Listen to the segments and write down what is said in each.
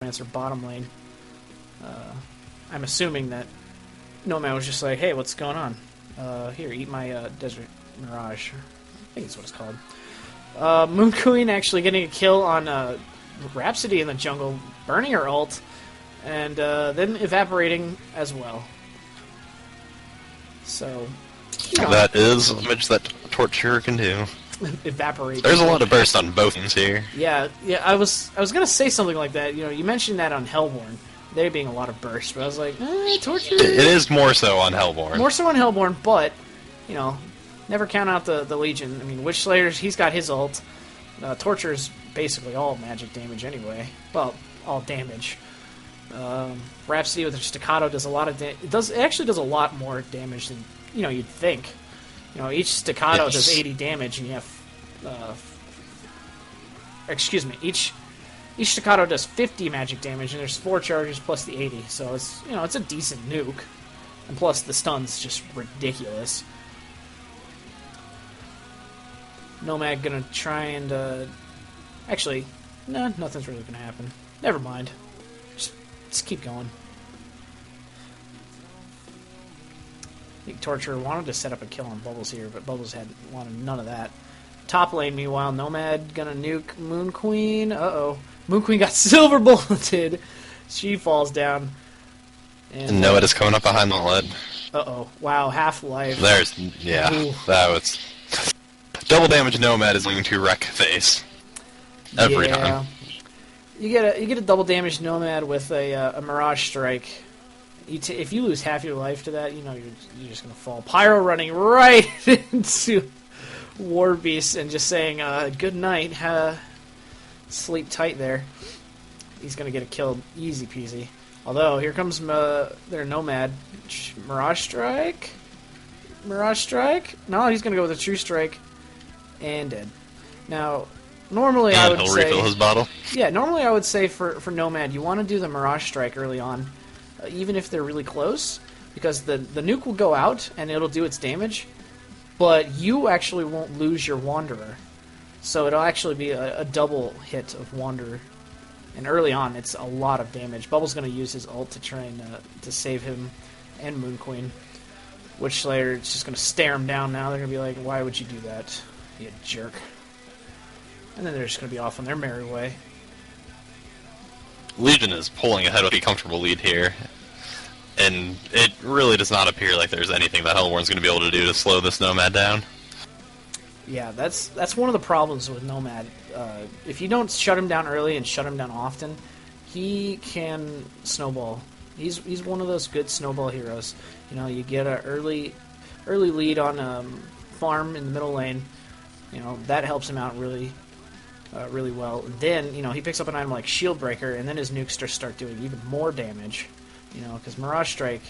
Necromancer bottom lane. I'm assuming that Nomad was just like, hey, what's going on? Here, eat my Desert Mirage. I think that's what it's called. Moon Queen actually getting a kill on Rhapsody in the jungle, burning her ult, and then evaporating as well. So, you know, that is damage that Torture can do. Evaporate. There's a lot of burst on both teams here. Yeah. I was gonna say something like that. You know, you mentioned that on Hellborn, there being a lot of burst, but I was like, Torture. It is more so on Hellborn. More so on Hellborn, but you know, never count out the Legion. I mean, Witchslayer's, he's got his ult. Torture's basically all magic damage anyway. Well, all damage. Rhapsody with her staccato does a lot of it actually does a lot more damage than you'd think. You know, each staccato does 80 damage, and you have excuse me, each staccato does 50 magic damage, and there's 4 charges plus the 80. So it's it's a decent nuke, and plus the stun's just ridiculous. Nomad gonna try and actually, nah, nothing's really gonna happen. Never mind. Just keep going. I think Torture wanted to set up a kill on Bubbles here, but Bubbles wanted none of that. Top lane, meanwhile, Nomad gonna nuke Moon Queen. Uh-oh. Moon Queen got silver bulleted. She falls down. And Nomad is coming up behind the lead. Uh-oh. Wow, Half-Life. Yeah, Ooh. that was... Double damage Nomad is going to wreck face. Every time. You get a double damage Nomad with a Mirage Strike. If you lose half your life to that, you're just gonna fall. Pyro running right into War Beast and just saying good night. Sleep tight there. He's gonna get a kill easy peasy. Although here comes their Nomad. Mirage Strike. Mirage Strike. No, he's gonna go with a True Strike and dead. Now. Normally, I would he'll say... refill his bottle. Yeah, normally I would say for Nomad, you want to do the Mirage Strike early on, even if they're really close, because the nuke will go out, and it'll do its damage, but you actually won't lose your Wanderer. So it'll actually be a double hit of Wanderer. And early on, it's a lot of damage. Bubble's going to use his ult to try and to save him and Moon Queen. Witchslayer is just going to stare him down now. They're going to be like, why would you do that, you jerk? And then they're just going to be off on their merry way. Legion is pulling ahead with a comfortable lead here. And it really does not appear like there's anything that Hellborn's going to be able to do to slow this Nomad down. Yeah, that's one of the problems with Nomad. If you don't shut him down early and shut him down often, he can snowball. He's one of those good snowball heroes. You get an early lead on farm in the middle lane. That helps him out really well. Then, he picks up an item like Shield Breaker, and then his nukes just start doing even more damage. Because Mirage Strike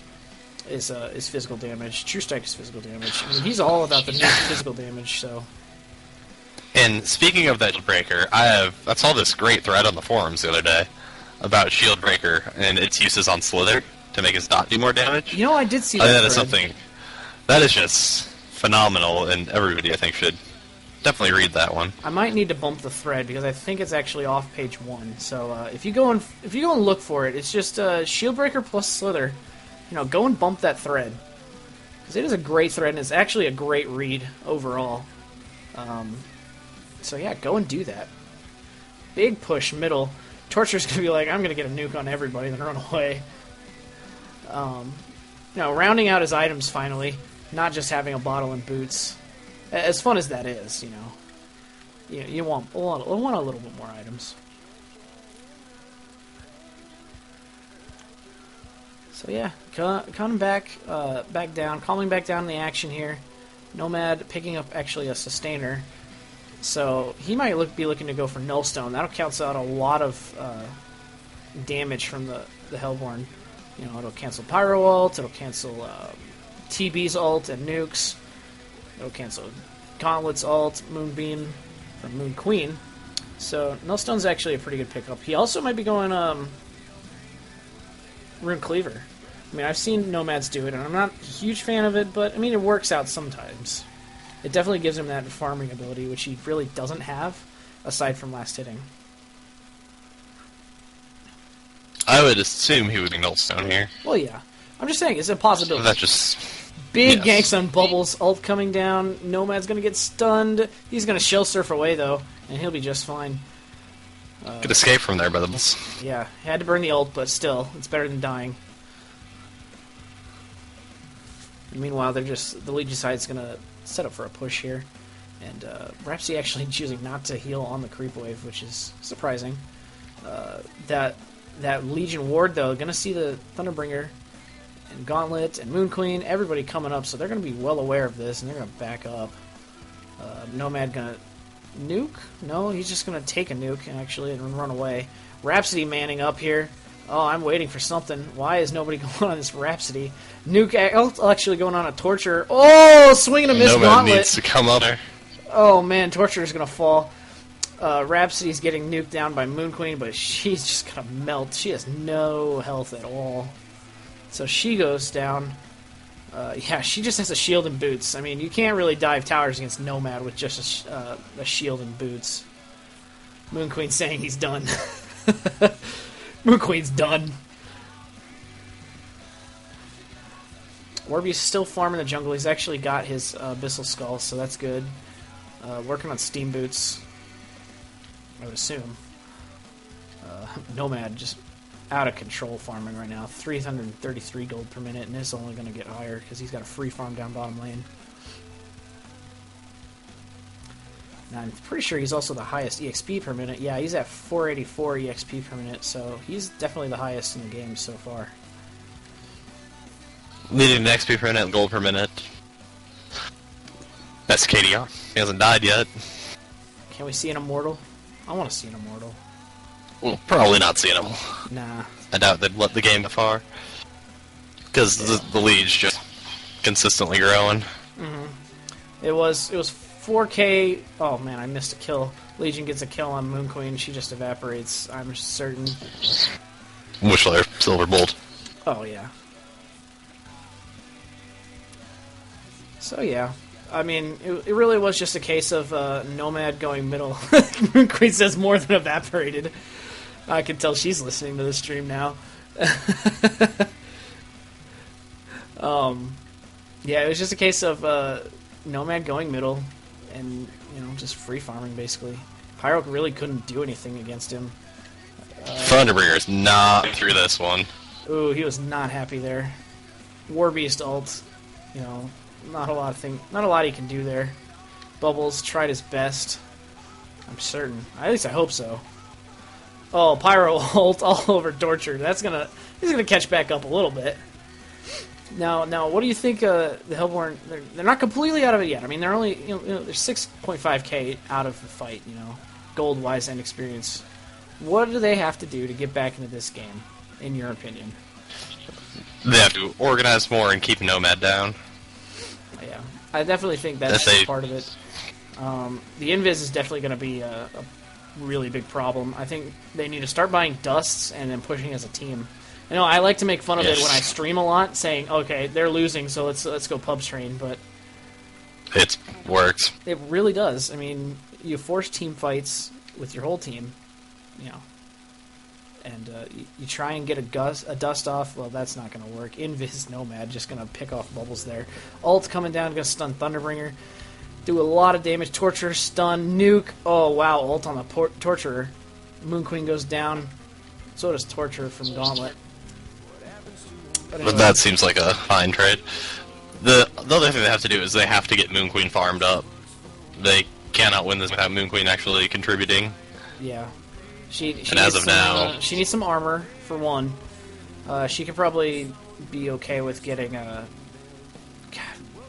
is physical damage. True Strike is physical damage. I mean, he's all about the nuke physical damage, so... And speaking of that Shield Breaker, I saw this great thread on the forums the other day about Shield Breaker and its uses on Slither to make his dot do more damage. I did see that That thread. is something... That is just phenomenal, and everybody, I think, should definitely read that one. I might need to bump the thread because I think it's actually off page 1. So if you go and look for it, it's just Shieldbreaker plus Slither. Go and bump that thread because it is a great thread and it's actually a great read overall. So yeah, go and do that. Big push middle. Torture's gonna be like, I'm gonna get a nuke on everybody, then run away. Rounding out his items finally, not just having a bottle and boots. As fun as that is, you want a little bit more items. So yeah, calming back down the action here. Nomad picking up actually a sustainer, so he might be looking to go for Nullstone. That'll cancel out a lot of damage from the Hellborn. It'll cancel Pyro ult, it'll cancel TB's ult and nukes. It'll cancel Gauntlet's ult, Moonbeam from Moon Queen. So Nullstone's actually a pretty good pickup. He also might be going Rune Cleaver. I mean, I've seen Nomads do it, and I'm not a huge fan of it, but I mean, it works out sometimes. It definitely gives him that farming ability, which he really doesn't have, aside from last hitting. I would assume he would be Nullstone here. Well, yeah. I'm just saying, it's a possibility. That just... Big ganks on Bubbles, ult coming down. Nomad's going to get stunned. He's going to Shell Surf away, though, and he'll be just fine. Could escape from there, Bubbles. Yeah, had to burn the ult, but still, it's better than dying. And meanwhile, the Legion side's going to set up for a push here. And Rhapsody actually choosing not to heal on the creep wave, which is surprising. That Legion ward, though, going to see the Thunderbringer and Gauntlet and Moon Queen, everybody coming up, so they're going to be well aware of this, and they're going to back up. Nomad going to nuke? No, he's just going to take a nuke, actually, and run away. Rhapsody manning up here. Oh, I'm waiting for something. Why is nobody going on this Rhapsody? Nuke actually going on a Torture. Oh, swinging a miss Nomad Gauntlet. needs to come up there. Oh, man, Torture is going to fall. Rhapsody's getting nuked down by Moon Queen, but she's just going to melt. She has no health at all. So she goes down. Yeah, she just has a shield and boots. I mean, you can't really dive towers against Nomad with just a shield and boots. Moon Queen saying he's done. Moon Queen's done. Warby's still farming the jungle. He's actually got his Abyssal Skull, so that's good. Working on Steam Boots, I would assume. Nomad just out of control farming right now. 333 gold per minute, and it's only going to get higher because he's got a free farm down bottom lane. Now, I'm pretty sure he's also the highest EXP per minute. Yeah, he's at 484 EXP per minute, so he's definitely the highest in the game so far. Leading the XP per minute and gold per minute. That's KDR. He hasn't died yet. Can we see an Immortal? I want to see an Immortal. We'll probably not see him. Nah. I doubt they'd let the game that far. Because the lead's just consistently growing. Mm-hmm. It was 4K. Oh man, I missed a kill. Legion gets a kill on Moon Queen. She just evaporates, I'm certain. Wishler, Silver Bolt. Oh yeah. So yeah. I mean, it really was just a case of Nomad going middle. Moon Queen says more than evaporated. I can tell she's listening to the stream now. Yeah, it was just a case of Nomad going middle and, just free farming, basically. Pyro really couldn't do anything against him. Thunderbringer's not through this one. Ooh, he was not happy there. Warbeast ult, not a lot he can do there. Bubbles tried his best. I'm certain. At least I hope so. Oh, Pyro ult all over Torture. He's gonna catch back up a little bit. Now, what do you think? The Hellborn, they're not completely out of it yet. I mean, they're only they're 6.5k out of the fight. Gold wise and experience. What do they have to do to get back into this game, in your opinion? They have to organize more and keep Nomad down. Yeah, I definitely think that's part of it. The Invis is definitely going to be a really big problem. I think they need to start buying dusts and then pushing as a team. I like to make fun of it when I stream a lot, saying, okay, they're losing, so let's go pub train, but it works. It really does. I mean, you force team fights with your whole team, and you try and get a dust off. Well, that's not going to work. Invis Nomad just going to pick off Bubbles there. Ult coming down, going to stun Thunderbringer. Do a lot of damage. Torture, stun, nuke. Oh, wow, ult on the Torturer. Moon Queen goes down. So does Torture from Gauntlet. But that seems like a fine trade. The other thing they have to do is they have to get Moon Queen farmed up. They cannot win this without Moon Queen actually contributing. Yeah. She as of now, she needs some armor, for one. She could probably be okay with getting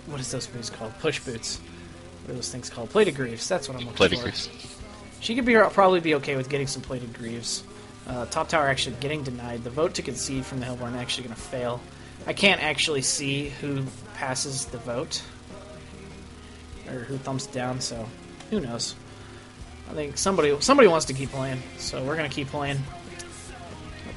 what is those boots called? Push boots. What are those things called? Plated Greaves. That's what I'm looking for. Plated Greaves. She could probably be okay with getting some Plated Greaves. Top tower actually getting denied. The vote to concede from the Hellborn actually going to fail. I can't actually see who passes the vote or who thumbs it down, so who knows. I think somebody wants to keep playing, so we're going to keep playing.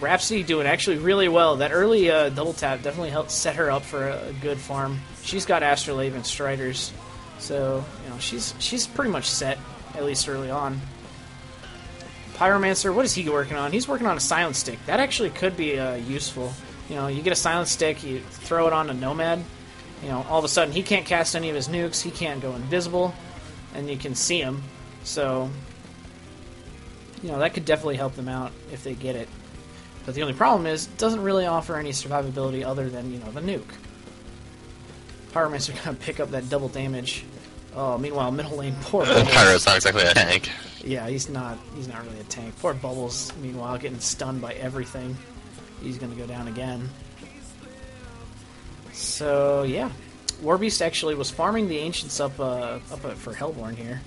Rhapsody doing actually really well. That early double tap definitely helped set her up for a good farm. She's got Astrolabe and Striders, so she's pretty much set, at least early on. Pyromancer, what is he working on? He's working on a silent stick. That actually could be useful. You know, you get a silent stick, you throw it on a Nomad. You know, all of a sudden he can't cast any of his nukes, he can't go invisible, and you can see him. So, you know, that could definitely help them out if they get it. But the only problem is, it doesn't really offer any survivability other than, you know, the nuke. Pyromancer gonna pick up that double damage. Oh, meanwhile, middle lane, poor Bubbles. Pyro's not exactly a tank. Yeah, he's not really a tank. Poor Bubbles, meanwhile, getting stunned by everything. He's gonna go down again. So, yeah. Warbeast actually was farming the Ancients up for Hellborn here.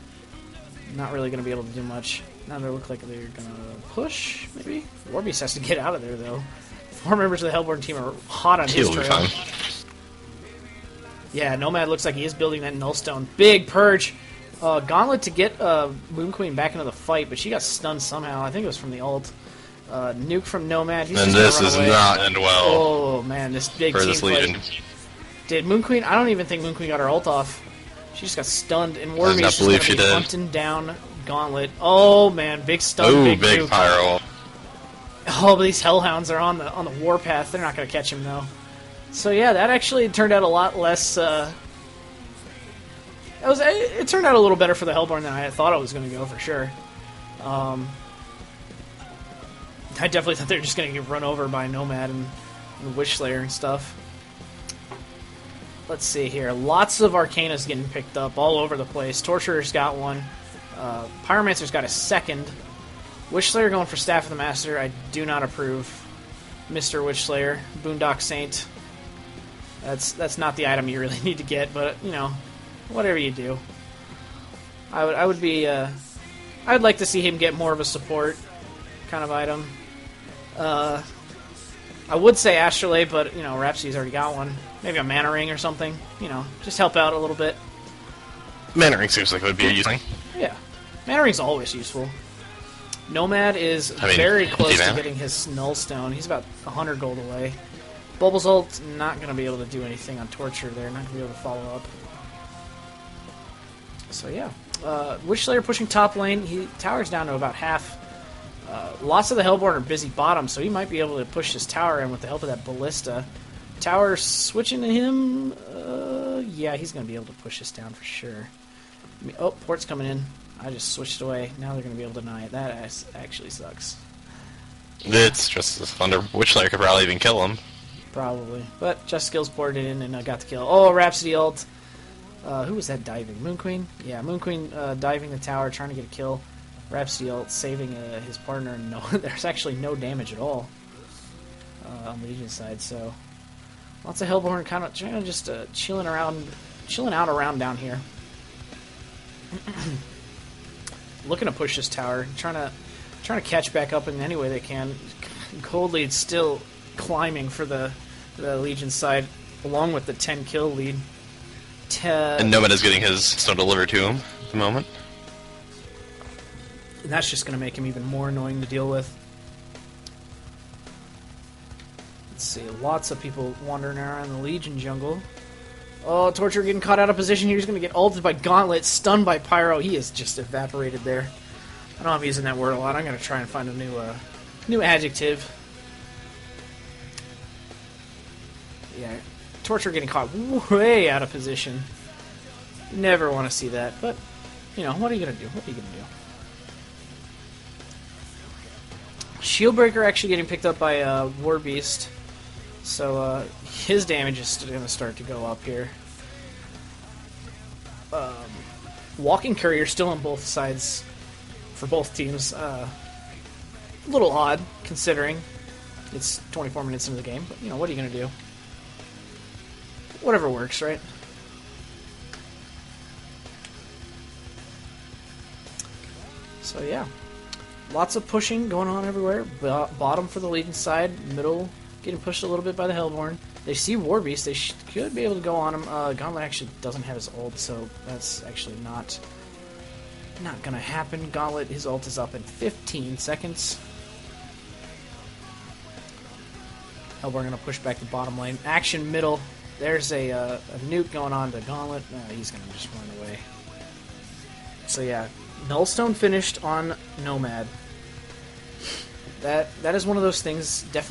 Not really gonna be able to do much. Now they look like they're gonna push, maybe? Warbeast has to get out of there, though. 4 members of the Hellborn team are hot on his trail. Yeah, Nomad looks like he is building that Nullstone. Big purge! Gauntlet to get Moon Queen back into the fight, but she got stunned somehow. I think it was from the ult. Nuke from Nomad. He's and just this is away. not end well. Oh, man, this big for team this Legion. Did Moon Queen... I don't even think Moon Queen got her ult off. She just got stunned, and Warbeast just believe gonna she be did. hunting down Gauntlet. Oh, man, big stun, Ooh, big nuke. pyro. Oh, but these Hellhounds are on the warpath. They're not going to catch him, though. So, yeah, that actually turned out a lot less... It turned out a little better for the Hellborn than I thought it was going to go, for sure. I definitely thought they were just going to get run over by Nomad and Wishslayer and stuff. Let's see here. Lots of Arcanas getting picked up all over the place. Torturer's got one. Pyromancer's got a second. Wishslayer going for Staff of the Master. I do not approve. Mr. Wishslayer. Boondock Saint. That's not the item you really need to get, but, you know, whatever you do. I would be... I'd like to see him get more of a support kind of item. I would say Astrolabe, but, you know, Rhapsody's already got one. Maybe a Mana Ring or something. You know, just help out a little bit. Mana Ring seems like it would be a useful thing. Yeah. Mana Ring's always useful. Nomad is very close to getting his Nullstone. He's about 100 gold away. Bubbles ult, not going to be able to do anything on Torture there. Not going to be able to follow up. So, yeah. Wishslayer pushing top lane. Tower's down to about half. Lots of the Hellborn are busy bottom, so he might be able to push his tower in with the help of that Ballista. Tower switching to him. Yeah, he's going to be able to push this down for sure. Oh, port's coming in. I just switched away. Now they're going to be able to deny it. That actually sucks. It's just a thunder. Wishslayer could probably even kill him. Probably. But just skills poured in and I got the kill. Oh, Rhapsody ult. Who was that diving? Moon Queen? Yeah, Moon Queen diving the tower, trying to get a kill. Rhapsody ult saving his partner. No, there's actually no damage at all on the Legion side. So lots of Hellborn kind of just chilling out around down here. Looking to push this tower, trying to catch back up in any way they can. Gold lead still climbing for the Legion side, along with the 10 kill lead. And Nomad is getting his stone delivered to him at the moment. And that's just going to make him even more annoying to deal with. Let's see, lots of people wandering around the Legion jungle. Oh, Torture getting caught out of position here. He's going to get ulted by Gauntlet, stunned by Pyro. He is just evaporated there. I don't know if I'm using that word a lot. I'm going to try and find a new adjective. Yeah, Torture getting caught way out of position. Never want to see that, but, you know, what are you going to do? What are you going to do? Shieldbreaker actually getting picked up by Warbeast. So his damage is going to start to go up here. Walking Courier still on both sides for both teams. A little odd, considering it's 24 minutes into the game. But, you know, what are you going to do? Whatever works, right? So, yeah. Lots of pushing going on everywhere. Bottom for the Legion side. Middle getting pushed a little bit by the Hellborn. They see Warbeast. They should be able to go on him. Gauntlet actually doesn't have his ult, so that's actually not going to happen. Gauntlet, his ult is up in 15 seconds. Hellborn going to push back the bottom lane. Action middle. There's a nuke going on to Gauntlet. He's going to just run away. So yeah, Nullstone finished on Nomad. that is one of those things definitely